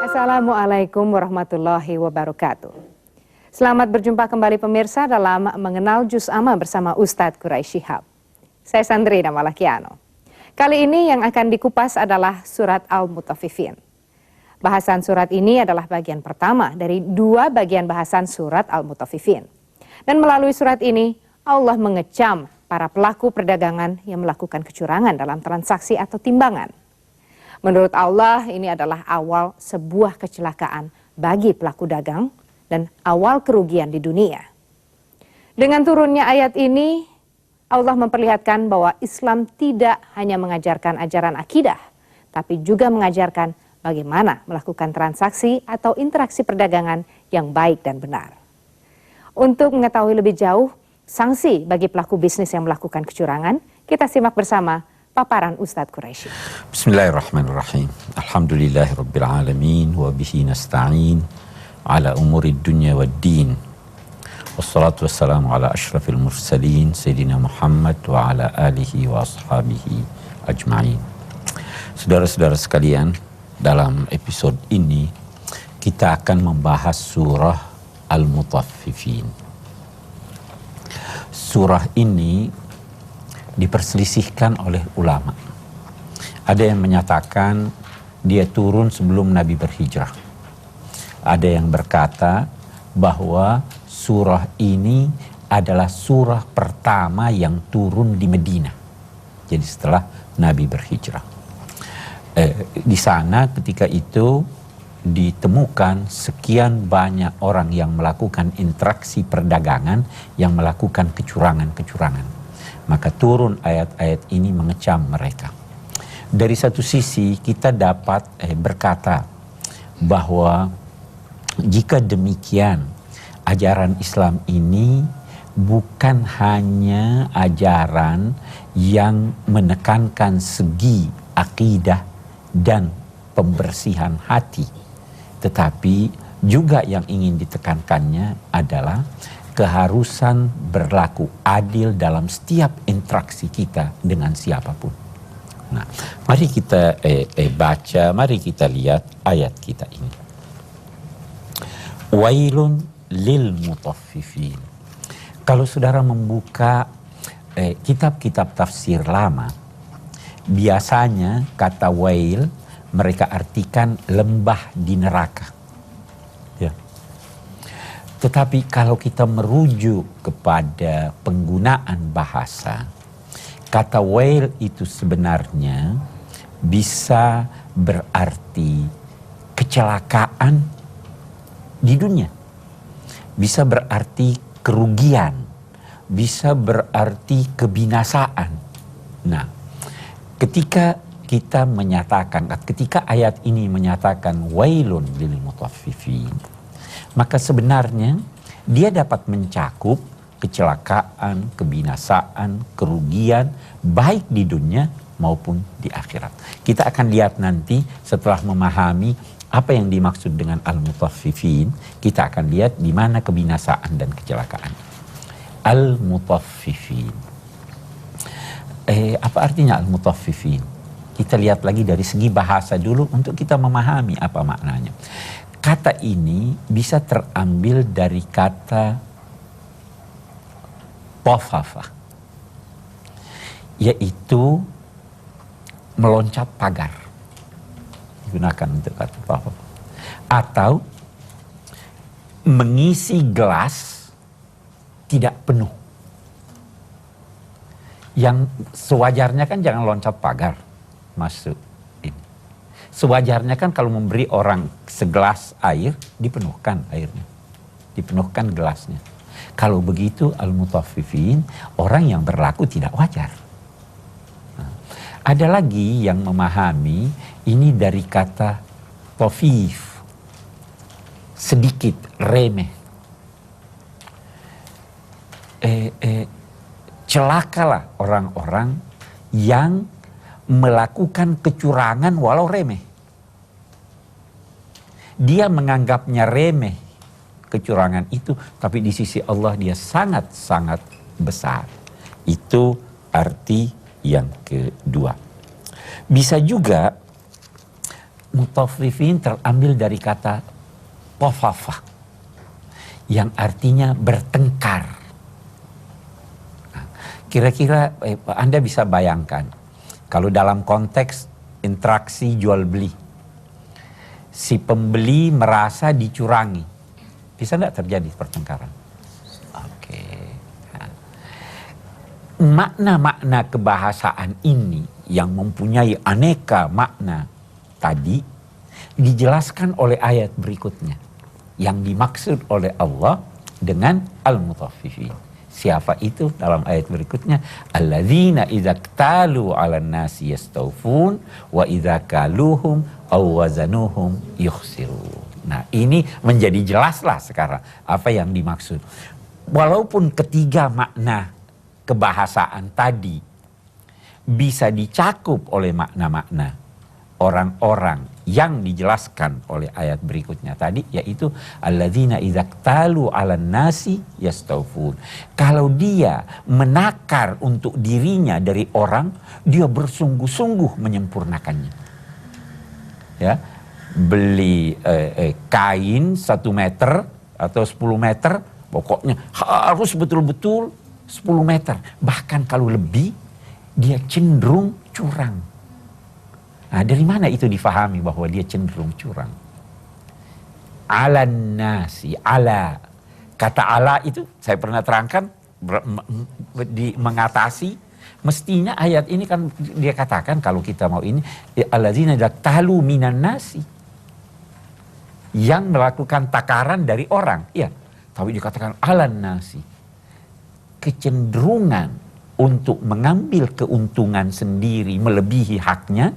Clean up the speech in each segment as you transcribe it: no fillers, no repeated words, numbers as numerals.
Assalamualaikum warahmatullahi wabarakatuh. Selamat berjumpa kembali pemirsa dalam Mengenal Juz Amma bersama Ustadz Quraisy Shihab. Saya Sandrina Malakiano. Kali ini yang akan dikupas adalah surat Al-Mutaffifin. Bahasan surat ini adalah bagian pertama dari dua bagian bahasan surat Al-Mutaffifin. Dan melalui surat ini Allah mengecam para pelaku perdagangan yang melakukan kecurangan dalam transaksi atau timbangan. Menurut Allah, ini adalah awal sebuah kecelakaan bagi pelaku dagang dan awal kerugian di dunia. Dengan turunnya ayat ini, Allah memperlihatkan bahwa Islam tidak hanya mengajarkan ajaran akidah, tapi juga mengajarkan bagaimana melakukan transaksi atau interaksi perdagangan yang baik dan benar. Untuk mengetahui lebih jauh sanksi bagi pelaku bisnis yang melakukan kecurangan, kita simak bersama paparan Ustadz Quraisy. Bismillahirrahmanirrahim. Alhamdulillahirabbil alamin wa bihi nasta'in ala umurid dunya waddin. Wassalatu wassalamu ala asyrafil mursalin sayyidina Muhammad wa ala alihi wa ashabihi ajma'in. Saudara-saudara sekalian, dalam episode ini kita akan membahas surah Al-Mutaffifin. Surah ini diperselisihkan oleh ulama. Ada yang menyatakan dia turun sebelum Nabi berhijrah. Ada yang berkata bahwa surah ini adalah surah pertama yang turun di Madinah. Jadi setelah Nabi berhijrah. Di sana ketika itu ditemukan sekian banyak orang yang melakukan interaksi perdagangan, yang melakukan kecurangan-kecurangan. Maka turun ayat-ayat ini mengecam mereka. Dari satu sisi kita dapat berkata bahwa jika demikian ajaran Islam ini bukan hanya ajaran yang menekankan segi akidah dan pembersihan hati, tetapi juga yang ingin ditekankannya adalah keharusan berlaku adil dalam setiap interaksi kita dengan siapapun. Nah, mari kita baca, mari kita lihat ayat kita ini. Wailun lil mutaffifin. Kalau saudara membuka kitab-kitab tafsir lama, biasanya kata wail mereka artikan lembah di neraka. Tetapi kalau kita merujuk kepada penggunaan bahasa, kata wail itu sebenarnya bisa berarti kecelakaan di dunia. Bisa berarti kerugian, bisa berarti kebinasaan. Nah, ketika kita menyatakan, ketika ayat ini menyatakan wailun lil mutaffifin, maka sebenarnya dia dapat mencakup kecelakaan, kebinasaan, kerugian baik di dunia maupun di akhirat. Kita akan lihat nanti setelah memahami apa yang dimaksud dengan al-mutaffifin, kita akan lihat di mana kebinasaan dan kecelakaan. Al-mutaffifin. Apa artinya al-mutaffifin? Kita lihat lagi dari segi bahasa dulu untuk kita memahami apa maknanya. Kata ini bisa terambil dari kata tafafa, yaitu meloncat pagar. Digunakan untuk kata tafafa. Atau mengisi gelas tidak penuh. Yang sewajarnya kan jangan loncat pagar masuk. Sewajarnya kan kalau memberi orang segelas air, dipenuhkan airnya. Dipenuhkan gelasnya. Kalau begitu al-mutaffifin, orang yang berlaku tidak wajar. Nah, ada lagi yang memahami ini dari kata tafif, sedikit, remeh. Celakalah orang-orang yang melakukan kecurangan walau remeh. Dia menganggapnya remeh kecurangan itu, tapi di sisi Allah dia sangat-sangat besar. Itu arti yang kedua. Bisa juga mutaffifin terambil dari kata tafafah yang artinya bertengkar. Nah, kira-kira Anda bisa bayangkan kalau dalam konteks interaksi jual beli, si pembeli merasa dicurangi, bisa nggak terjadi pertengkaran? Oke. Nah, makna-makna kebahasaan ini yang mempunyai aneka makna tadi dijelaskan oleh ayat berikutnya yang dimaksud oleh Allah dengan al-mutaffifin. Siapa itu dalam ayat berikutnya? Alladzina idza iktalu 'alan nasi yastawfun wa idza kaluhum aw wazanuhum yukhsirun. Nah, ini menjadi jelaslah sekarang apa yang dimaksud. Walaupun ketiga makna kebahasaan tadi bisa dicakup oleh makna-makna orang-orang yang dijelaskan oleh ayat berikutnya tadi, yaitu alladzina idza iktalu 'alan nasi yastawfun. Kalau dia menakar untuk dirinya dari orang, dia bersungguh-sungguh menyempurnakannya. Ya, beli kain 1 meter atau 10 meter, pokoknya harus betul-betul 10 meter. Bahkan kalau lebih, dia cenderung curang. Nah, dari mana itu difahami bahwa dia cenderung curang? Alan nasi, ala. Kata ala itu saya pernah terangkan mengatasi. Mestinya ayat ini kan dia katakan kalau kita mau ini, alladzina yaktalu minan nasi. Yang melakukan takaran dari orang. Iya, tapi dikatakan alan nasi. Kecenderungan untuk mengambil keuntungan sendiri melebihi haknya,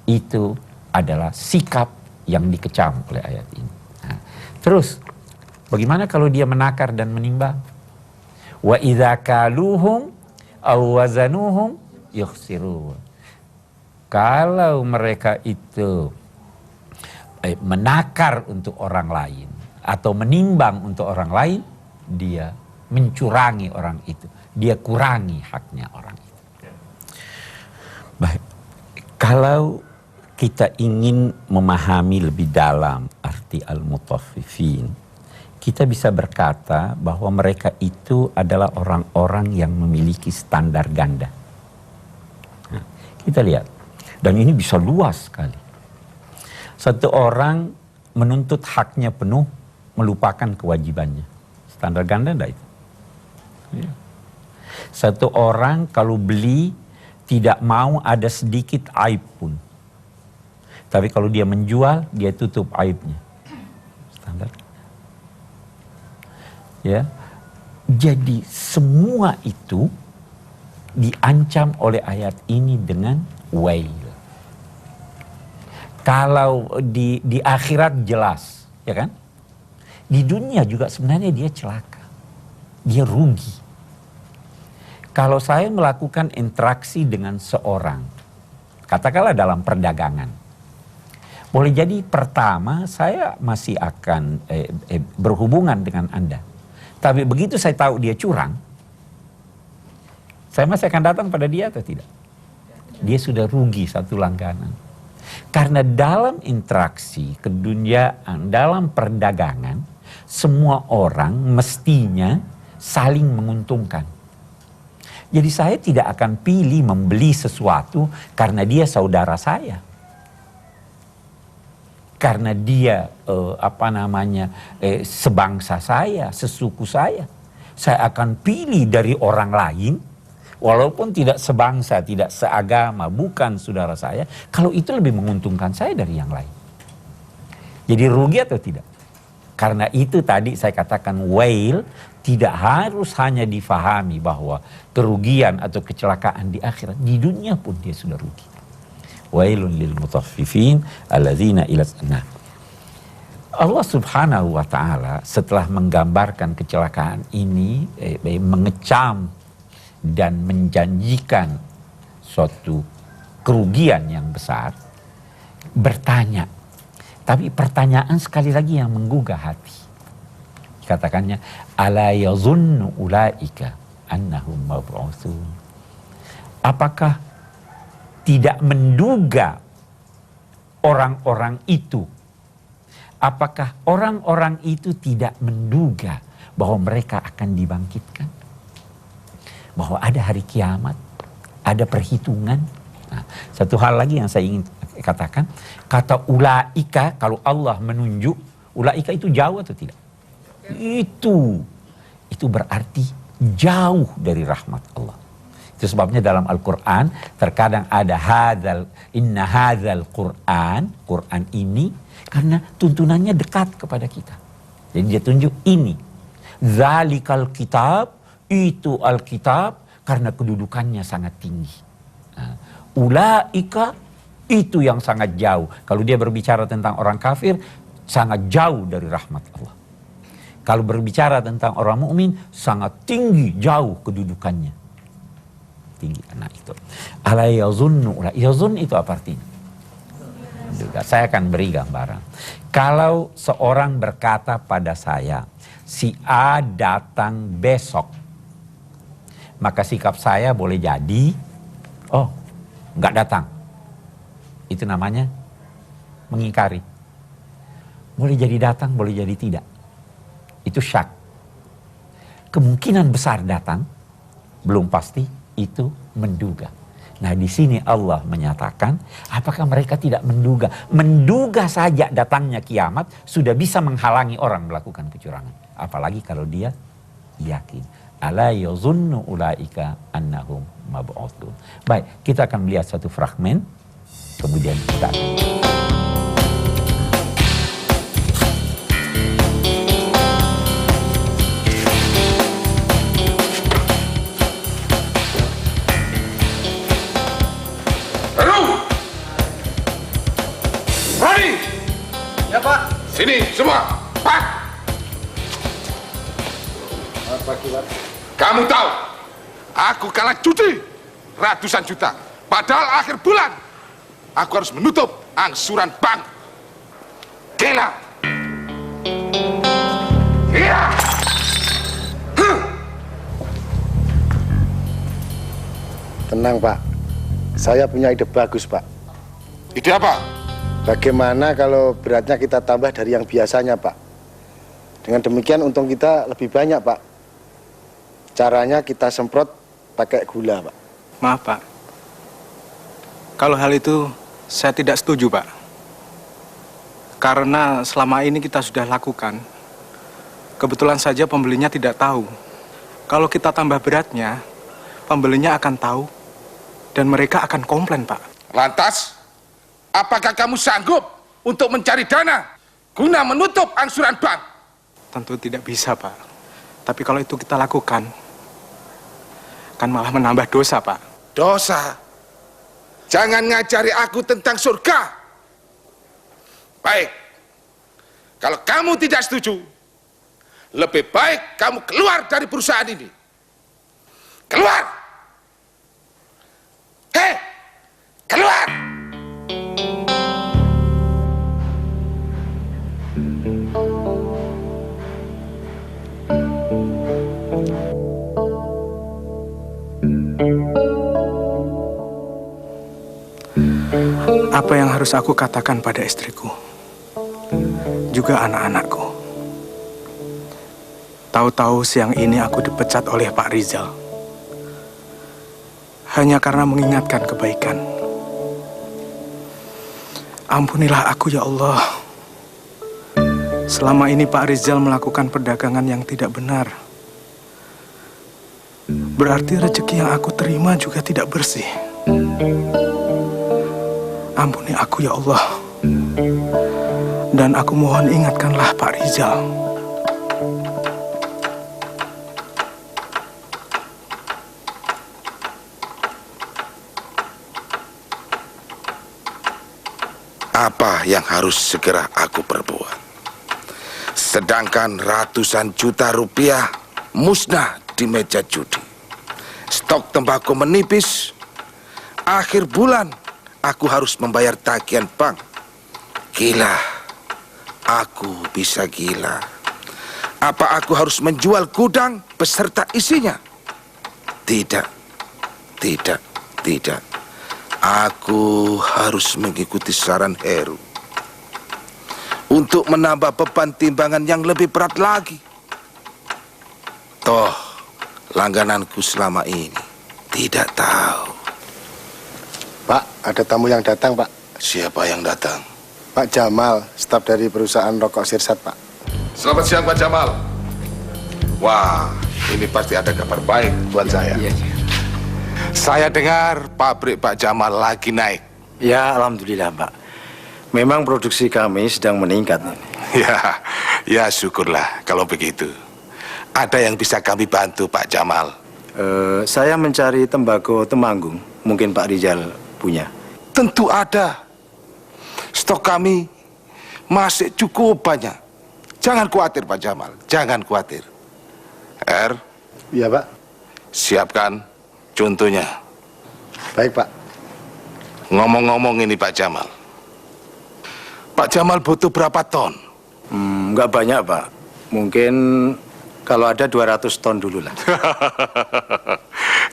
itu adalah sikap yang dikecam oleh ayat ini. Nah, terus, bagaimana kalau dia menakar dan menimbang? Wa idza kaluhum aw wazanuhum yukhsirun. Kalau mereka itu menakar untuk orang lain atau menimbang untuk orang lain, dia mencurangi orang itu. Dia kurangi haknya orang itu. Baik. Kalau kita ingin memahami lebih dalam arti al-mutaffifin, kita bisa berkata bahwa mereka itu adalah orang-orang yang memiliki standar ganda. Nah, kita lihat. Dan ini bisa luas sekali. Satu orang menuntut haknya penuh, melupakan kewajibannya. Standar ganda enggak itu? Ya. Satu orang kalau beli tidak mau ada sedikit aib pun. Tapi kalau dia menjual, dia tutup aibnya. Standar. Ya. Jadi semua itu diancam oleh ayat ini dengan wail. Kalau di akhirat jelas, ya kan? Di dunia juga sebenarnya dia celaka. Dia rugi. Kalau saya melakukan interaksi dengan seorang, katakanlah dalam perdagangan, boleh jadi pertama saya masih akan berhubungan dengan Anda. Tapi begitu saya tahu dia curang, saya masih akan datang pada dia atau tidak? Dia sudah rugi satu langganan. Karena dalam interaksi keduniaan, dalam perdagangan, semua orang mestinya saling menguntungkan. Jadi saya tidak akan pilih membeli sesuatu karena dia saudara saya. Karena dia sebangsa saya, sesuku saya. Saya akan pilih dari orang lain, walaupun tidak sebangsa, tidak seagama, bukan saudara saya, kalau itu lebih menguntungkan saya dari yang lain. Jadi rugi atau tidak? Karena itu tadi saya katakan wail tidak harus hanya difahami bahwa kerugian atau kecelakaan di akhirat, di dunia pun dia sudah rugi. Wailun lil mutaffifin alladzina nah, Allah Subhanahu wa taala setelah menggambarkan kecelakaan ini, mengecam dan menjanjikan suatu kerugian yang besar, bertanya. Tapi pertanyaan sekali lagi yang menggugah hati. Katakannya, ala yazunnu ulaika annahum mab'utsun. Apakah tidak menduga orang-orang itu? Apakah orang-orang itu tidak menduga bahwa mereka akan dibangkitkan? Bahwa ada hari kiamat, ada perhitungan. Nah, satu hal lagi yang saya ingin katakan, kata ulaika, kalau Allah menunjuk, ulaika itu jauh atau tidak? Itu berarti jauh dari rahmat Allah. Itu sebabnya dalam Al-Quran terkadang ada inna hadzal Quran, Quran ini, karena tuntunannya dekat kepada kita. Jadi dia tunjuk ini. Zalikal kitab, itu Alkitab, karena kedudukannya sangat tinggi. Nah, ulaika, itu yang sangat jauh. Kalau dia berbicara tentang orang kafir, sangat jauh dari rahmat Allah. Kalau berbicara tentang orang mukmin, sangat tinggi, jauh kedudukannya. Tinggi. Nah itu. Ala yazunnu, yazun itu apa artinya? Juga. Saya akan beri gambaran. Kalau seorang berkata pada saya, si A datang besok, maka sikap saya boleh jadi, oh nggak datang. Itu namanya mengingkari. Boleh jadi datang, boleh jadi tidak. Itu syak. Kemungkinan besar datang, belum pasti, itu menduga. Nah di sini Allah menyatakan, apakah mereka tidak menduga? Menduga saja datangnya kiamat sudah bisa menghalangi orang melakukan kecurangan. Apalagi kalau dia yakin. Ala yazunnu ulaika annahum mab'utsun. Baik, kita akan melihat satu fragmen, kemudian kita akan... Sini semua, Pak. Apa kilat? Kamu tahu, aku kalah judi ratusan juta. Padahal akhir bulan aku harus menutup angsuran bank. Gila. Iya. Tenang Pak, saya punya ide bagus Pak. Ide apa? Bagaimana kalau beratnya kita tambah dari yang biasanya Pak? Dengan demikian untung kita lebih banyak Pak. Caranya kita semprot pakai gula Pak. Maaf Pak, kalau hal itu saya tidak setuju Pak. Karena selama ini kita sudah lakukan. Kebetulan saja pembelinya tidak tahu. Kalau kita tambah beratnya, pembelinya akan tahu dan mereka akan komplain Pak. Lantas, apakah kamu sanggup untuk mencari dana guna menutup angsuran bank? Tentu tidak bisa Pak. Tapi kalau itu kita lakukan, kan malah menambah dosa Pak. Dosa? Jangan ngajari aku tentang surga. Baik, kalau kamu tidak setuju, lebih baik kamu keluar dari perusahaan ini. Keluar! Hei, keluar! Apa yang harus aku katakan pada istriku, juga anak-anakku? Tahu-tahu siang ini aku dipecat oleh Pak Rizal. Hanya karena mengingatkan kebaikan. Ampunilah aku ya Allah. Selama ini Pak Rizal melakukan perdagangan yang tidak benar. Berarti rezeki yang aku terima juga tidak bersih. Ampuni aku ya Allah. Dan aku mohon ingatkanlah Pak Rizal. Apa yang harus segera aku perbuat? Sedangkan ratusan juta rupiah musnah di meja judi. Stok tembakau menipis. Akhir bulan aku harus membayar tagihan bank. Gila. Aku bisa gila. Apa aku harus menjual gudang beserta isinya? Tidak, tidak, tidak. Aku harus mengikuti saran Heru untuk menambah beban timbangan yang lebih berat lagi. Toh, langgananku selama ini tidak tahu. Pak, ada tamu yang datang, Pak. Siapa yang datang? Pak Jamal, staf dari perusahaan rokok Sirsat, Pak. Selamat siang, Pak Jamal. Wah, ini pasti ada kabar baik buat saya. Iya. Saya dengar pabrik Pak Jamal lagi naik. Ya, alhamdulillah, Pak. Memang produksi kami sedang meningkat. Ya syukurlah kalau begitu. Ada yang bisa kami bantu, Pak Jamal? Saya mencari tembakau Temanggung. Mungkin Pak Rizal punya. Tentu ada. Stok kami masih cukup banyak. Jangan khawatir, Pak Jamal. Jangan khawatir. Iya, Pak. Siapkan contohnya. Baik, Pak. Ngomong-ngomong ini, Pak Jamal. Pak Jamal butuh berapa ton? Nggak banyak, Pak. Mungkin kalau ada 200 ton dulu lah.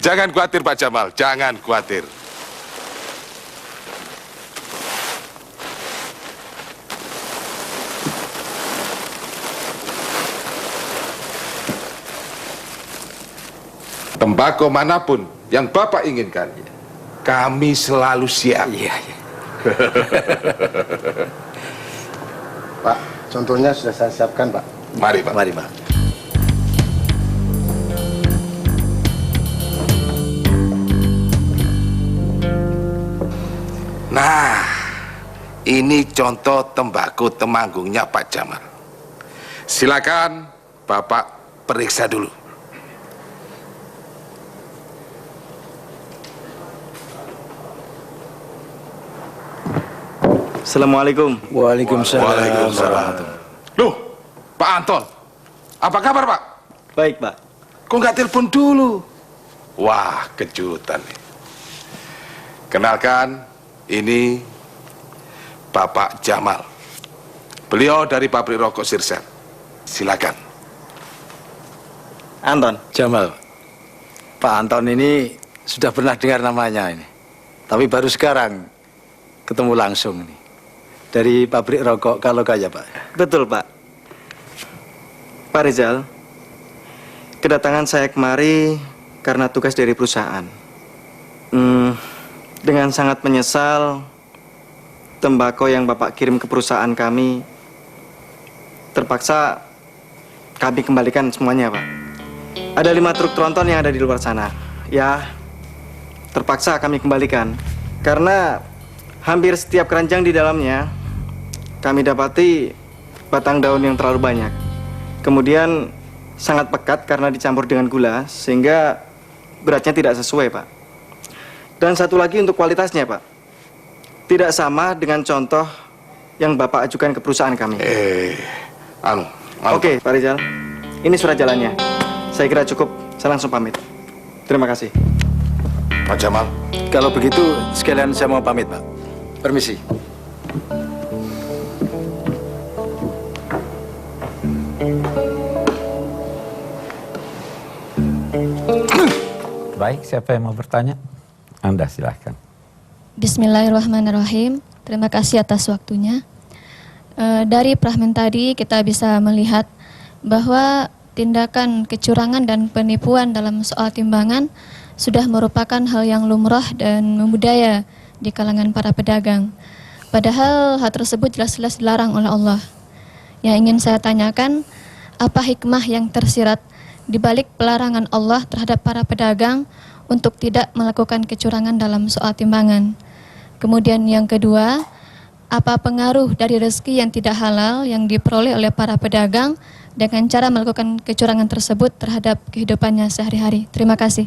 Jangan khawatir, Pak Jamal. Jangan khawatir. Tembakau manapun yang Bapak inginkan, kami selalu siap. Iya. Pak, contohnya sudah saya siapkan, Pak. Mari, Pak. Mari, Pak. Nah, ini contoh tembakau Temanggungnya Pak Jamal. Silakan Bapak periksa dulu. Assalamualaikum. Waalaikumsalam. Waalaikumsalam. Loh, Pak Anton, apa kabar, Pak? Baik, Pak. Kok nggak telepon dulu? Wah, kejutan nih. Kenalkan, ini Bapak Jamal. Beliau dari pabrik rokok Sirsat. Silakan. Anton. Jamal. Pak Anton ini sudah pernah dengar namanya ini. Tapi baru sekarang ketemu langsung nih. Dari pabrik rokok kalau kaya, Pak. Betul, Pak. Pak Rizal, kedatangan saya kemari karena tugas dari perusahaan. Dengan sangat menyesal, tembakau yang Bapak kirim ke perusahaan kami terpaksa kami kembalikan semuanya, Pak. Ada 5 truk tronton yang ada di luar sana. Ya, terpaksa kami kembalikan karena hampir setiap keranjang di dalamnya kami dapati batang daun yang terlalu banyak. Kemudian sangat pekat karena dicampur dengan gula sehingga beratnya tidak sesuai, Pak. Dan satu lagi untuk kualitasnya, Pak. Tidak sama dengan contoh yang Bapak ajukan ke perusahaan kami. Oke, Pak Rizal. Ini surat jalannya. Saya kira cukup. Saya langsung pamit. Terima kasih. Pak Jamal. Kalau begitu sekalian saya mau pamit, Pak. Permisi. Baik, siapa yang mau bertanya? Anda silahkan. Bismillahirrahmanirrahim. Terima kasih atas waktunya. Dari fragmen tadi kita bisa melihat bahwa tindakan kecurangan dan penipuan dalam soal timbangan sudah merupakan hal yang lumrah dan membudaya di kalangan para pedagang. Padahal hal tersebut jelas-jelas dilarang oleh Allah. Yang ingin saya tanyakan, apa hikmah yang tersirat di balik pelarangan Allah terhadap para pedagang untuk tidak melakukan kecurangan dalam soal timbangan? Kemudian yang kedua, apa pengaruh dari rezeki yang tidak halal yang diperoleh oleh para pedagang dengan cara melakukan kecurangan tersebut terhadap kehidupannya sehari-hari? Terima kasih.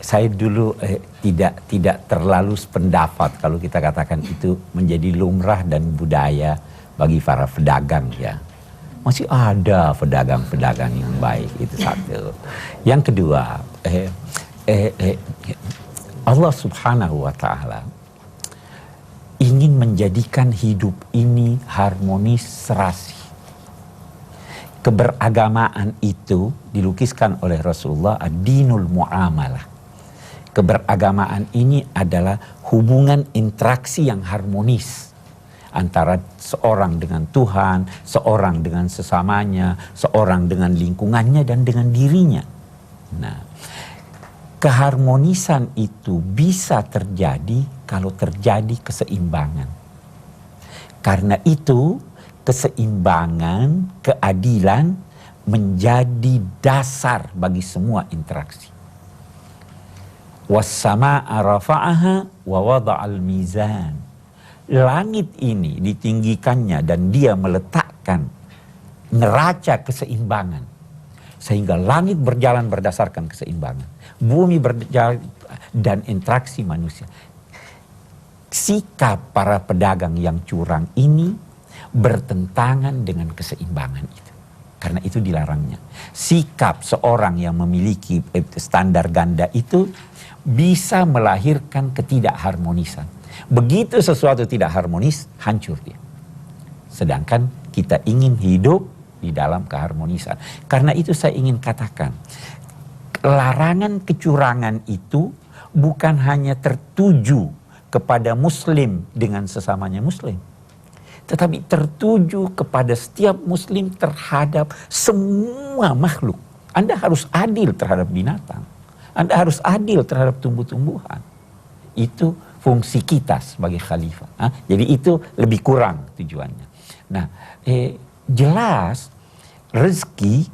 Saya dulu tidak terlalu sependapat kalau kita katakan itu menjadi lumrah dan budaya bagi para pedagang, ya. Masih ada pedagang-pedagang yang baik, itu satu. Yang kedua, Allah Subhanahu wa Ta'ala ingin menjadikan hidup ini harmonis, serasi. keberagamaan itu dilukiskan oleh Rasulullah ad-dinul muamalah. Keberagamaan ini adalah hubungan interaksi yang harmonis antara seorang dengan Tuhan, seorang dengan sesamanya, seorang dengan lingkungannya dan dengan dirinya. Nah, keharmonisan itu bisa terjadi kalau terjadi keseimbangan. Karena itu keseimbangan, keadilan menjadi dasar bagi semua interaksi. Was-samaa'a rafa'aha wa wada'al mizan. Langit ini ditinggikannya dan dia meletakkan neraca keseimbangan. Sehingga langit berjalan berdasarkan keseimbangan. Bumi berjalan dan interaksi manusia. Sikap para pedagang yang curang ini bertentangan dengan keseimbangan itu. Karena itu dilarangnya. Sikap seorang yang memiliki standar ganda itu bisa melahirkan ketidakharmonisan. Begitu sesuatu tidak harmonis, hancur dia. Sedangkan kita ingin hidup di dalam keharmonisan. Karena itu saya ingin katakan, larangan kecurangan itu bukan hanya tertuju kepada muslim dengan sesamanya muslim, tetapi tertuju kepada setiap muslim terhadap semua makhluk. Anda harus adil terhadap binatang. Anda harus adil terhadap tumbuh-tumbuhan. Itu fungsi kita sebagai khalifah. Jadi itu lebih kurang tujuannya. Nah, jelas rezeki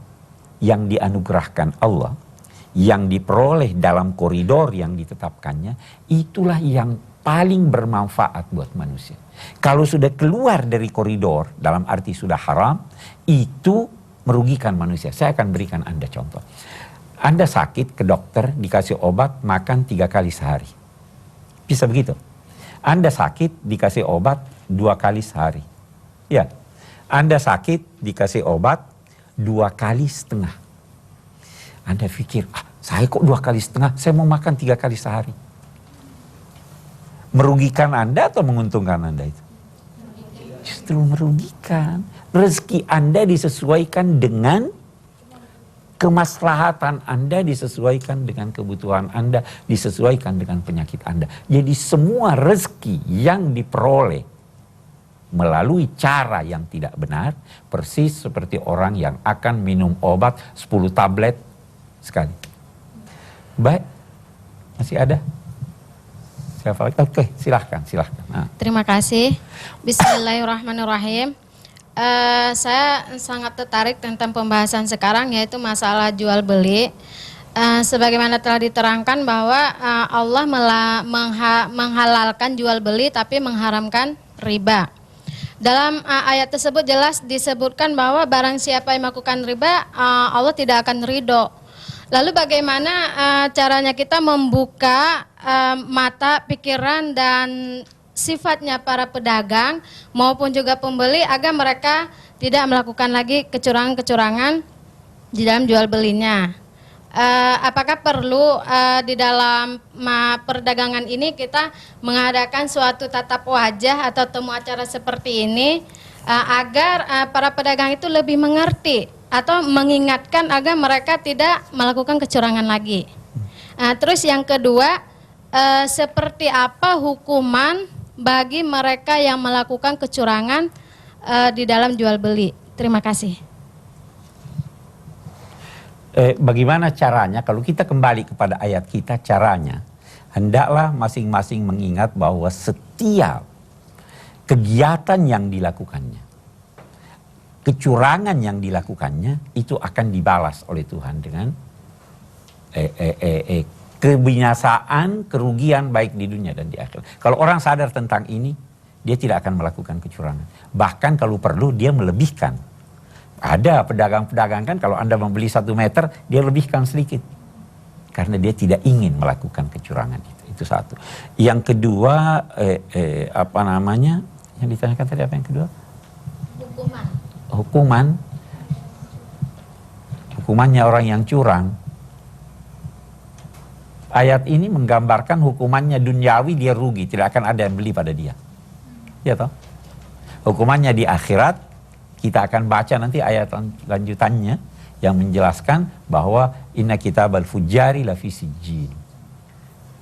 yang dianugerahkan Allah, yang diperoleh dalam koridor yang ditetapkannya, itulah yang paling bermanfaat buat manusia. Kalau sudah keluar dari koridor, dalam arti sudah haram, itu merugikan manusia. Saya akan berikan Anda contoh. Anda sakit ke dokter, dikasih obat, makan 3 kali sehari. Bisa begitu? Anda sakit, dikasih obat 2 kali sehari. Ya, Anda sakit, dikasih obat 2 kali setengah. Anda pikir, saya kok 2 kali setengah, saya mau makan 3 kali sehari. Merugikan Anda atau menguntungkan Anda itu? Justru merugikan. Rezeki Anda disesuaikan dengan kemaslahatan Anda, disesuaikan dengan kebutuhan Anda, disesuaikan dengan penyakit Anda. Jadi semua rezeki yang diperoleh melalui cara yang tidak benar, persis seperti orang yang akan minum obat 10 tablet sekali. Baik, masih ada? Oke, silahkan. Nah. Terima kasih. Bismillahirrahmanirrahim. Saya sangat tertarik tentang pembahasan sekarang, yaitu masalah jual beli. Sebagaimana telah diterangkan bahwa Allah menghalalkan jual beli tapi mengharamkan riba. Dalam ayat tersebut jelas disebutkan bahwa barang siapa yang melakukan riba, Allah tidak akan ridho. Lalu bagaimana caranya kita membuka mata, pikiran, dan sifatnya para pedagang maupun juga pembeli agar mereka tidak melakukan lagi kecurangan-kecurangan di dalam jual belinya. Apakah perlu di dalam perdagangan ini kita mengadakan suatu tatap wajah atau temu acara seperti ini agar para pedagang itu lebih mengerti atau mengingatkan agar mereka tidak melakukan kecurangan lagi. Terus yang kedua, seperti apa hukuman bagi mereka yang melakukan kecurangan di dalam jual beli? Terima kasih. Bagaimana caranya? Kalau kita kembali kepada ayat kita, caranya hendaklah masing-masing mengingat bahwa setiap kegiatan yang dilakukannya, kecurangan yang dilakukannya, itu akan dibalas oleh Tuhan dengan kebinasaan, kerugian baik di dunia dan di akhirat. Kalau orang sadar tentang ini, dia tidak akan melakukan kecurangan. Bahkan kalau perlu dia melebihkan. Ada pedagang-pedagang kan kalau Anda membeli 1 meter, dia lebihkan sedikit. Karena dia tidak ingin melakukan kecurangan itu. Itu satu. Yang kedua, apa namanya? Yang ditanyakan tadi apa yang kedua? Hukumannya orang yang curang. Ayat ini menggambarkan hukumannya duniawi, dia rugi, tidak akan ada yang beli pada dia. Ya toh? Hukumannya di akhirat, kita akan baca nanti ayat lanjutannya yang menjelaskan bahwa inna kitabal fujari lafi sijjin.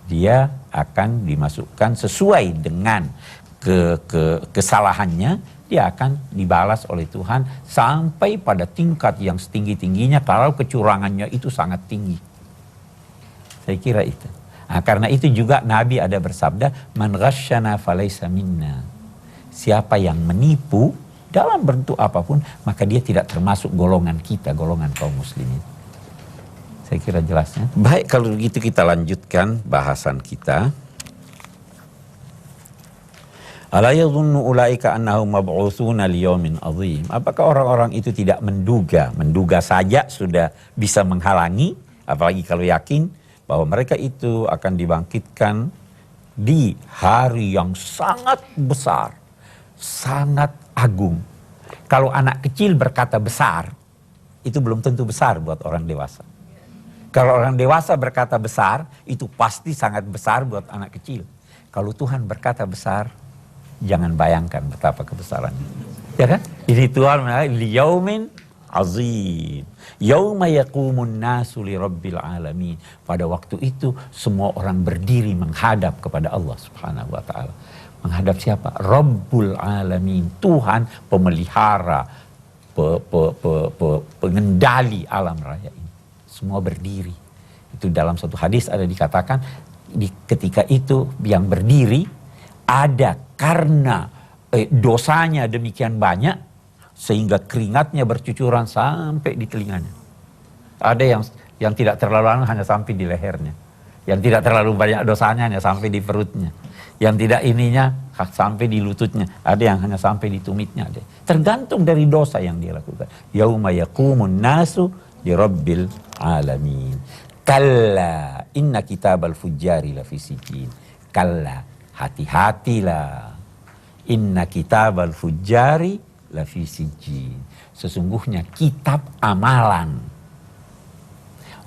Dia akan dimasukkan sesuai dengan kesalahannya, dia akan dibalas oleh Tuhan sampai pada tingkat yang setinggi-tingginya kalau kecurangannya itu sangat tinggi. Saya kira itu. Nah, karena itu juga Nabi ada bersabda, man ghasyana falaysa minna. Siapa yang menipu dalam bentuk apapun, maka dia tidak termasuk golongan kita, golongan kaum muslimin. Saya kira jelasnya. Baik, kalau begitu kita lanjutkan bahasan kita. Ala yadhunnu ulaika annahum mab'utsuna liyaumin azim. Apakah orang-orang itu tidak menduga saja sudah bisa menghalangi, apalagi kalau yakin bahwa mereka itu akan dibangkitkan di hari yang sangat besar, sangat agung. Kalau anak kecil berkata besar, itu belum tentu besar buat orang dewasa. Kalau orang dewasa berkata besar, itu pasti sangat besar buat anak kecil. Kalau Tuhan berkata besar, jangan bayangkan betapa kebesarannya. Ya kan? Ini Tuhan liyaumin azim. Yauma yaqumun nasu li rabbil alamin. Pada waktu itu semua orang berdiri menghadap kepada Allah Subhanahu wa taala. Menghadap siapa? Rabbul alamin. Tuhan pemelihara, pengendali alam raya ini. Semua berdiri. Itu dalam satu hadis ada dikatakan ketika itu yang berdiri ada karena dosanya demikian banyak sehingga keringatnya bercucuran sampai di telinganya. Ada yang tidak terlalu lama hanya sampai di lehernya. Yang tidak terlalu banyak dosanya hanya sampai di perutnya. Yang tidak ininya sampai di lututnya. Ada yang hanya sampai di tumitnya. Tergantung dari dosa yang dia lakukan. Yauma yaqumun nasu li rabbil alamin. Kalla inna kitabal fujari lafi sijjin. Kalla, hati-hatilah. Inna kitabal fujari lafi sijjin. Sesungguhnya kitab amalan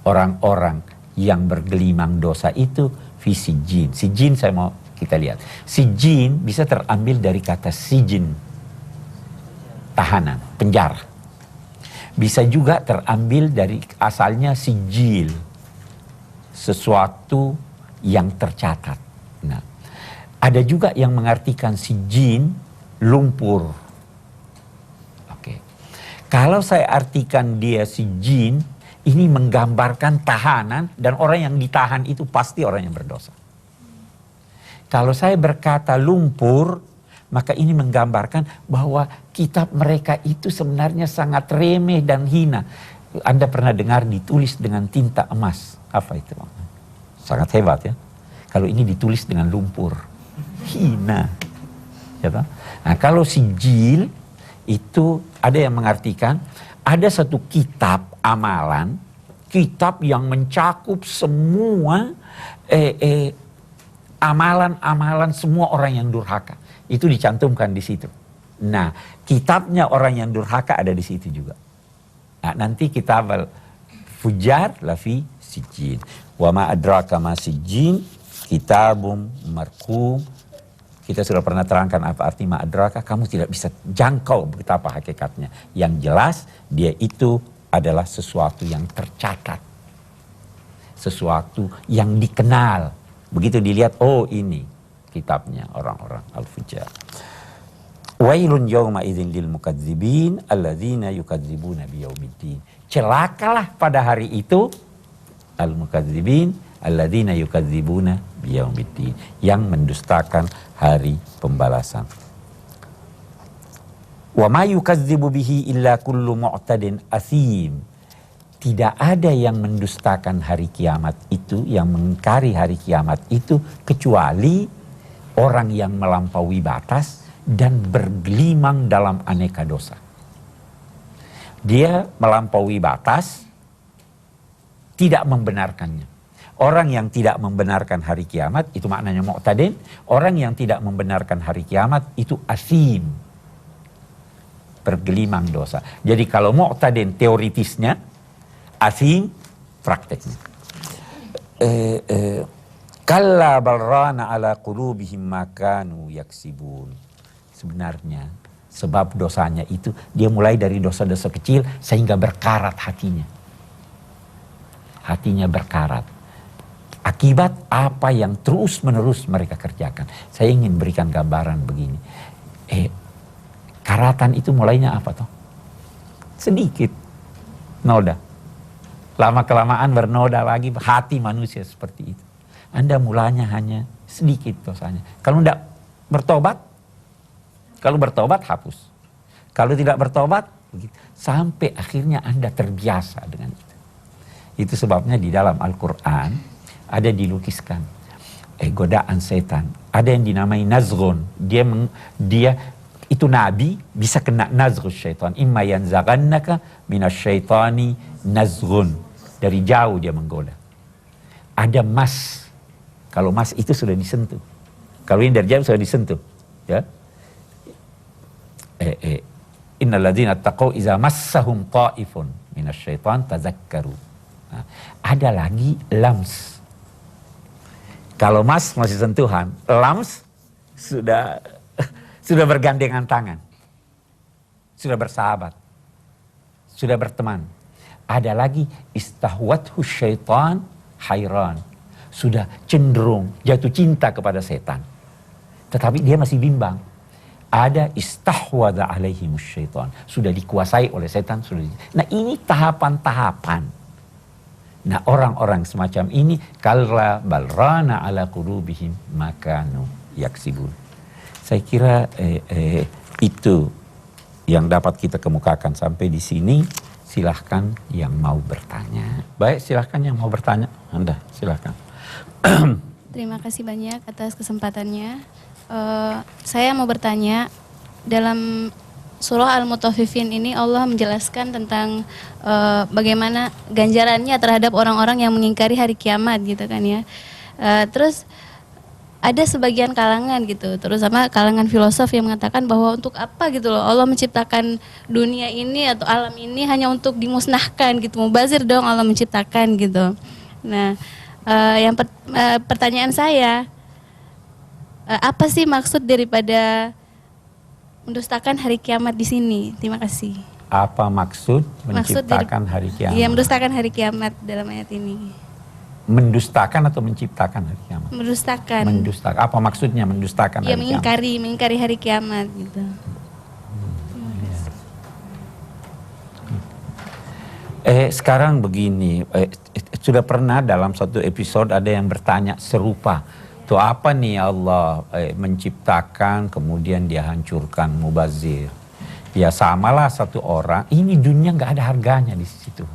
orang-orang yang bergelimang dosa itu fi sijjin. Sijjin saya mau kita lihat. Sijjin bisa terambil dari kata sijin, tahanan, penjara. Bisa juga terambil dari asalnya sijil, sesuatu yang tercatat. Nah, ada juga yang mengartikan sijin, lumpur. Oke. Kalau saya artikan dia sijin, ini menggambarkan tahanan dan orang yang ditahan itu pasti orang yang berdosa. Kalau saya berkata lumpur, maka ini menggambarkan bahwa kitab mereka itu sebenarnya sangat remeh dan hina. Anda pernah dengar ditulis dengan tinta emas. Apa itu? Sangat hebat ya. Kalau ini ditulis dengan lumpur. Hina. Ya, nah, kalau sijil itu ada yang mengartikan ada satu kitab amalan, kitab yang mencakup semua amalan-amalan semua orang yang durhaka. Itu dicantumkan di situ. Nah, kitabnya orang yang durhaka ada di situ juga. Nah, nanti kitab al-fujar lafi sijjin. Wa ma adraka ma sijjin, kitabum marqum. Kita sudah pernah terangkan apa arti ma adraka, kamu tidak bisa jangkau betapa hakikatnya. Yang jelas dia itu adalah sesuatu yang tercatat. Sesuatu yang dikenal. Begitu dilihat, oh ini kitabnya orang-orang al-fujar. Wailun yawma idzin lil mukadzibin alladzina yukadzibuna biyaumiddin. Celakalah pada hari itu al-mukadzibin alladzina yukadzibuna biyaumiddin, yang mendustakan hari pembalasan. Wa ma yukadzibu bihi illa kullu mu'tadin athim. Tidak ada yang mendustakan hari kiamat itu, yang mengingkari hari kiamat itu, kecuali orang yang melampaui batas dan bergelimang dalam aneka dosa. Dia melampaui batas, tidak membenarkannya. Orang yang tidak membenarkan hari kiamat, itu maknanya mu'tadin. Orang yang tidak membenarkan hari kiamat, itu asim. Bergelimang dosa. Jadi kalau mu'tadin teoritisnya, asim prakteknya. Kalla balrana ala qulubihim ma kanu yaksibun. Sebenarnya Sebab dosanya itu dia mulai dari dosa-dosa kecil sehingga berkarat hatinya. Hatinya berkarat. Akibat apa yang terus-menerus mereka kerjakan. Saya ingin berikan gambaran begini. Karatan itu mulainya apa toh? Sedikit. Noda. Lama-kelamaan bernoda lagi hati manusia seperti itu. Anda mulanya hanya sedikit dosanya. Kalau tidak bertobat, kalau bertobat hapus. Kalau tidak bertobat, begitu. Sampai akhirnya Anda terbiasa dengan itu. Itu sebabnya di dalam Al-Quran ada dilukiskan godaan setan. Ada yang dinamai nazghun. Dia itu nabi bisa kena nazghus syaitan. Imma yanzaghannaka minasyaitani nazghun. Dari jauh dia menggoda. Ada mas. Kalau mas itu sudah disentuh. Kalau ini dari jauh sudah disentuh. Ya. Innal ladzina taqaw iza massahum ta'ifun minasyaitan tazakkaru. Nah, ada lagi lams. Kalau mas masih sentuhan, lams sudah bergandengan tangan. Sudah bersahabat. Sudah berteman. Ada lagi istahwathu syaitan hayran. Sudah cenderung jatuh cinta kepada setan. Tetapi dia masih bimbang. Ada istahwadha alaihimus syaitan. Sudah dikuasai oleh setan. Nah ini tahapan-tahapan. Nah orang-orang semacam ini kalla balrana ala qulubihim makanu yaksibun. Saya kira itu yang dapat kita kemukakan sampai di sini. Silahkan yang mau bertanya. Baik, silahkan yang mau bertanya. Anda, silahkan. Terima kasih banyak atas kesempatannya. Saya mau bertanya, dalam surah Al-Mutaffifin ini Allah menjelaskan tentang bagaimana ganjarannya terhadap orang-orang yang mengingkari hari kiamat gitu kan ya. Terus ada sebagian kalangan gitu, terutama kalangan filosof yang mengatakan bahwa untuk apa gitu loh Allah menciptakan dunia ini atau alam ini hanya untuk dimusnahkan gitu, mubazir dong Allah menciptakan gitu. Nah, pertanyaan saya, apa sih maksud daripada mendustakan hari kiamat di sini? Terima kasih. Apa maksud menciptakan hari kiamat? Iya, mendustakan hari kiamat dalam ayat ini. Mendustakan atau menciptakan hari kiamat? Mendustakan. Mendustakan. Apa maksudnya mendustakan hari kiamat? Ya mengingkari hari kiamat gitu. Sekarang begini, sudah pernah dalam satu episode ada yang bertanya serupa. Tuh apa nih Allah menciptakan kemudian dia hancurkan mubazir. Ya samalah satu orang, ini dunia nggak ada harganya di situ.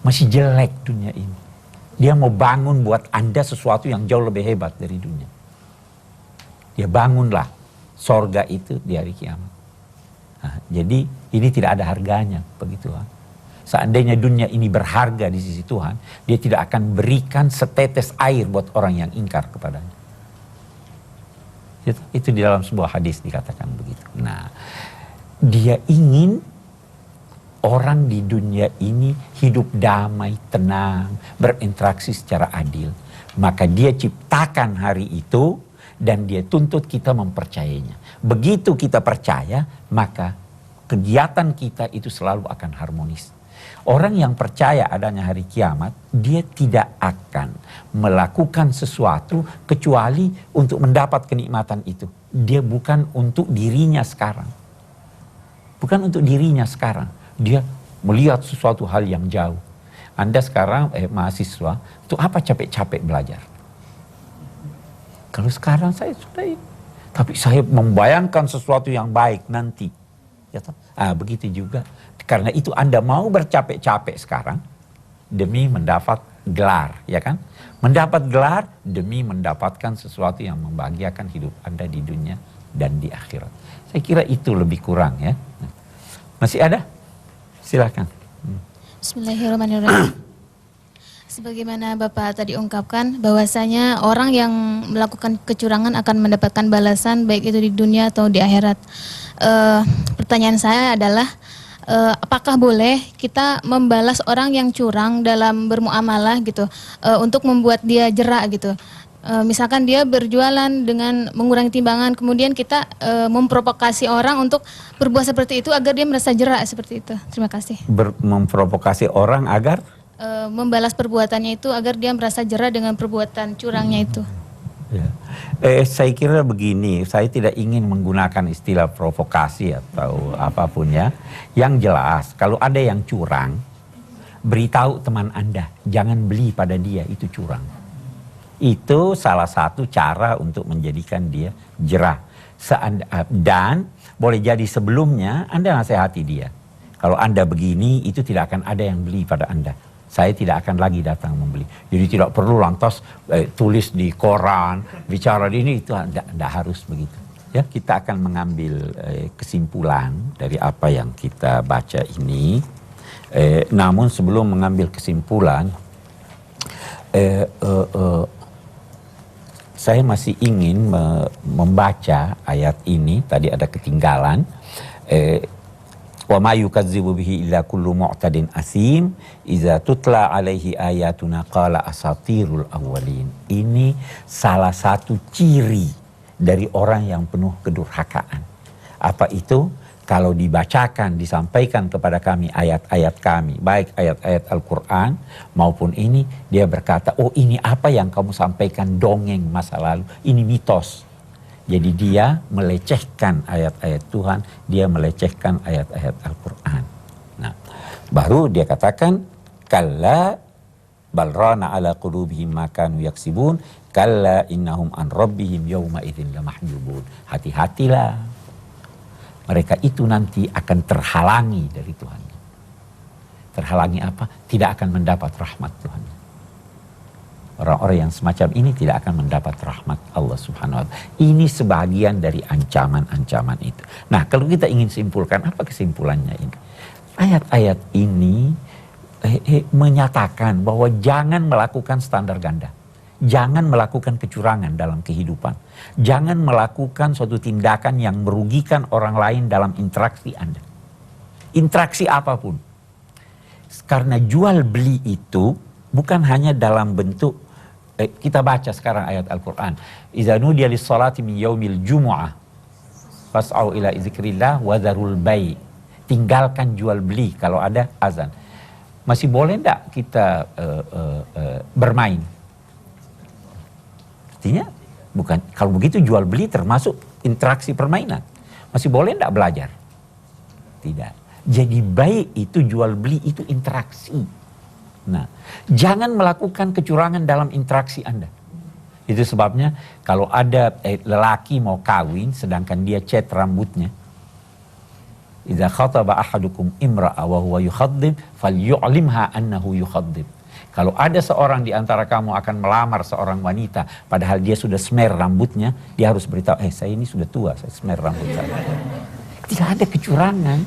Masih jelek dunia ini. Dia mau bangun buat Anda sesuatu yang jauh lebih hebat dari dunia. Dia bangunlah sorga itu di hari kiamat. Nah, jadi ini tidak ada harganya bagi Tuhan. Seandainya dunia ini berharga di sisi Tuhan, dia tidak akan berikan setetes air buat orang yang ingkar kepadanya. Itu di dalam sebuah hadis dikatakan begitu. Nah, dia ingin orang di dunia ini hidup damai, tenang, berinteraksi secara adil. Maka dia ciptakan hari itu dan dia tuntut kita mempercayainya. Begitu kita percaya, maka kegiatan kita itu selalu akan harmonis. Orang yang percaya adanya hari kiamat, dia tidak akan melakukan sesuatu kecuali untuk mendapat kenikmatan itu. Dia bukan untuk dirinya sekarang. Bukan untuk dirinya sekarang. Dia melihat sesuatu hal yang jauh. Anda sekarang mahasiswa, untuk apa capek-capek belajar? Kalau sekarang saya sudah ini. Tapi saya membayangkan sesuatu yang baik nanti. Ya, begitu juga. Karena itu Anda mau bercapek-capek sekarang demi mendapat gelar, ya kan? Mendapat gelar demi mendapatkan sesuatu yang membahagiakan hidup Anda di dunia dan di akhirat. Saya kira itu lebih kurang ya. Masih ada? Silakan. Bismillahirrahmanirrahim. Sebagaimana Bapak tadi ungkapkan bahwasanya orang yang melakukan kecurangan akan mendapatkan balasan baik itu di dunia atau di akhirat. Pertanyaan saya adalah apakah boleh kita membalas orang yang curang dalam bermuamalah gitu untuk membuat dia jerak gitu? Misalkan dia berjualan dengan mengurangi timbangan, kemudian kita memprovokasi orang untuk berbuat seperti itu agar dia merasa jera seperti itu. Terima kasih. Memprovokasi orang agar Membalas perbuatannya itu agar dia merasa jera dengan perbuatan curangnya itu. ya. Saya kira begini, saya tidak ingin menggunakan istilah provokasi atau apapun ya. Yang jelas, kalau ada yang curang, beritahu teman Anda, jangan beli pada dia, itu curang. Itu salah satu cara untuk menjadikan dia jerah. Dan boleh jadi sebelumnya Anda nasihati dia. Kalau Anda begini, itu tidak akan ada yang beli pada Anda. Saya tidak akan lagi datang membeli. Jadi tidak perlu lantas tulis di koran, bicara di ini, itu tidak harus begitu. Ya, kita akan mengambil kesimpulan dari apa yang kita baca ini. Namun sebelum mengambil kesimpulan, saya masih ingin membaca ayat ini. Tadi ada ketinggalan. Wa ma yukadzibu bihi illa kullu mu'tadin asim iza tutla alaihi ayatuna qala asatirul awwalin. Ini salah satu ciri dari orang yang penuh kedurhakaan. Apa itu? Kalau dibacakan, disampaikan kepada kami ayat-ayat kami, baik ayat-ayat Al-Quran maupun ini, dia berkata, oh ini apa yang kamu sampaikan dongeng masa lalu, ini mitos. Jadi dia melecehkan ayat-ayat Tuhan, dia melecehkan ayat-ayat Al-Quran. Nah, baru dia katakan, kalla balrana ala qulubihim ma kanu yaksibun, kalla innahum an rabbihim yawma idzin lamahjubun. Hati-hatilah. Mereka itu nanti akan terhalangi dari Tuhan. Terhalangi apa? Tidak akan mendapat rahmat Tuhan. Orang-orang yang semacam ini tidak akan mendapat rahmat Allah Subhanahu wa Ta'ala. Ini sebagian dari ancaman-ancaman itu. Nah, kalau kita ingin simpulkan, apa kesimpulannya ini? Ayat-ayat ini menyatakan bahwa jangan melakukan standar ganda. Jangan melakukan kecurangan dalam kehidupan. Jangan melakukan suatu tindakan yang merugikan orang lain dalam interaksi Anda. Interaksi apapun. Karena jual beli itu bukan hanya dalam bentuk kita baca sekarang ayat Al-Quran. Iza nudiya lis-salati min yaumil jumu'ah fas'au ila zikrillah wa dzarul bai'. Tinggalkan jual beli kalau ada azan. Masih boleh enggak kita bermain? Artinya bukan, kalau begitu jual beli termasuk interaksi permainan. Masih boleh enggak belajar? Tidak. Jadi baik itu jual beli itu interaksi. Nah, jangan melakukan kecurangan dalam interaksi Anda. Itu sebabnya kalau ada lelaki mau kawin sedangkan dia cat rambutnya. Idza khataba ahadukum imra'a wa huwa yukhaddib falyu'limha annahu yukhaddib. Kalau ada seorang di antara kamu akan melamar seorang wanita padahal dia sudah smer rambutnya, dia harus beritahu, saya ini sudah tua, saya smer rambut saya. Tidak ada kecurangan.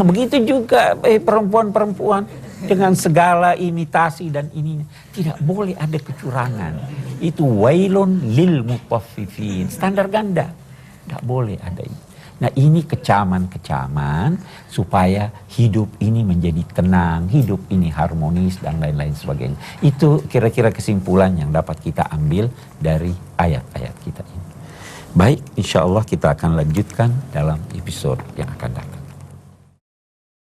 Begitu juga perempuan-perempuan dengan segala imitasi dan ininya. Tidak boleh ada kecurangan. Itu wailun lil mutaffifin. Standar ganda. Tidak boleh ada itu. Nah, ini kecaman-kecaman supaya hidup ini menjadi tenang, hidup ini harmonis dan lain-lain sebagainya. Itu kira-kira kesimpulan yang dapat kita ambil dari ayat-ayat kita ini. Baik, insya Allah kita akan lanjutkan dalam episode yang akan datang.